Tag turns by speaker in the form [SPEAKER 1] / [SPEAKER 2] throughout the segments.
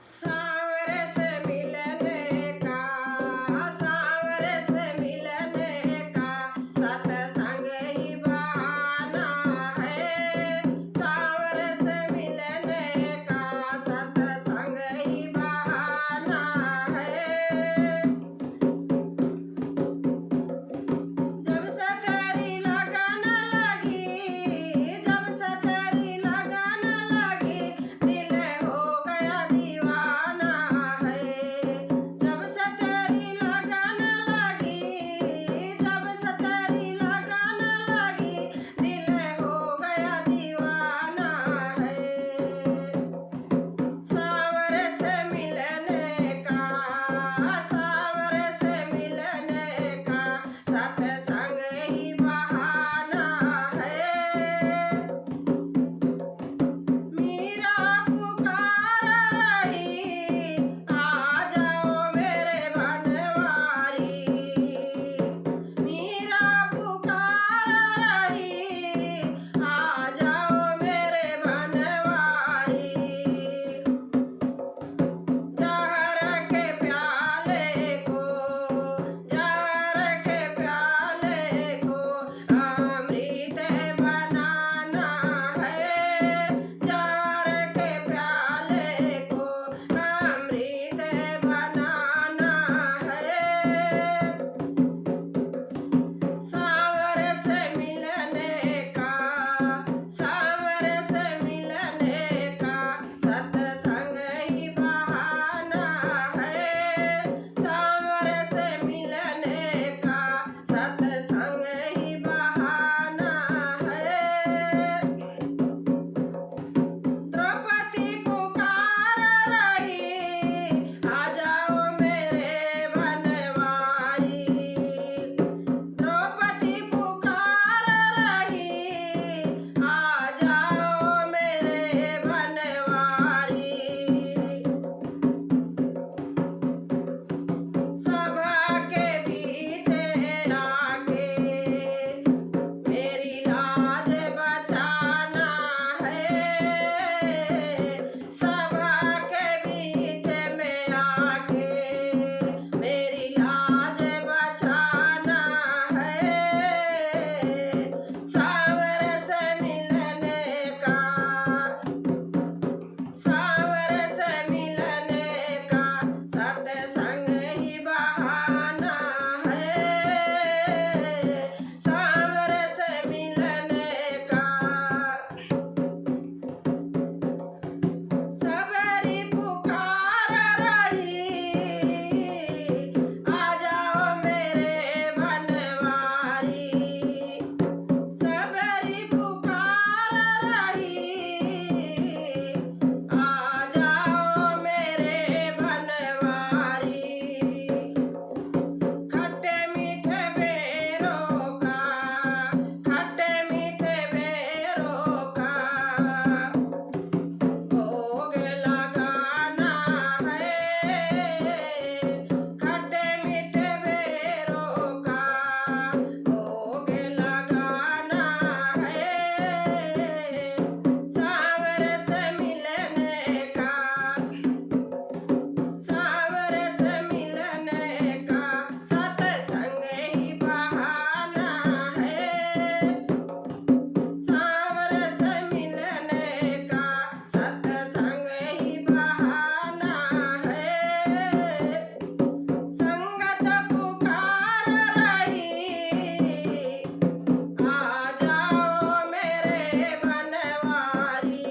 [SPEAKER 1] सांवरे से मिलने का, सांवरे से मिलने का सत्संग ही बहाना है। सांवरे से मिलने का सत्संग ही बहाना है। जब से तेरी लगन लगी, जब से तेरी लगन लगी, दिल हो गया दीवाना है। जब से तेरी लगन लगी, जब से तेरी लगन लगी, दिल हो गया दीवाना है। सांवरे से मिलने का, सांवरे से मिलने का सत्संग ही बहाना है। मीरा पुकार रही, आ जाओ मेरे बनवारी। मीरा पुकार रही, आ जाओ मेरे बनवारी। जहर के प्याले को, जहर के प्याले को अमृत बनाना है। जहर के प्याले को अमृत बनाना है। सांवरे से मिलने का, सांवरे से मिलने का सत्संग ही बहाना है। सांवरे से मिलने का सत्संग ही बहाना है। द्रौपदी पुकार रही, आ जाओ मेरे बनवारी। द्रौपदी पुकार रही, आ जाओ मेरे बनवारी। सभा के बीच आके मेरी लाज बचाना है। सभा के बीच में आके मेरी लाज बचाना है। सांवरे से मिलने का, सांवरे से मिलने का सत्संग ही बहाना है। सांवरे से मिलने का सबरी पुकार रही, आ जाओ मेरे बनवारी। सबरी पुकार रही, आ जाओ मेरे बनवारी। खट्टे मीठे बेरों का, खट्टे मीठे बेरों का भोग लगाना है। खट्टे मीठे बेरों का भोग लगाना है। सांवरे से मिलने का, सांवरे से मिलने का सत्संग ही बहाना है। सांवरे से मिलने का सत्संग ही बहाना है। संगत पुकार रही, आ जाओ मेरे बनवारी।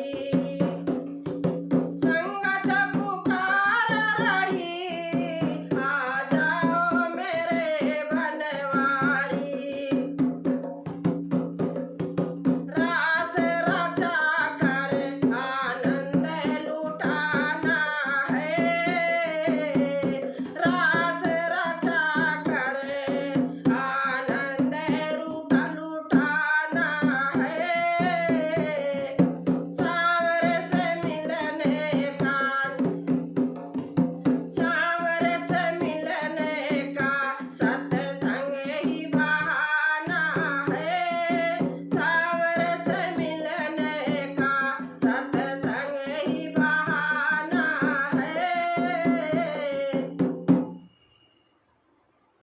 [SPEAKER 1] संग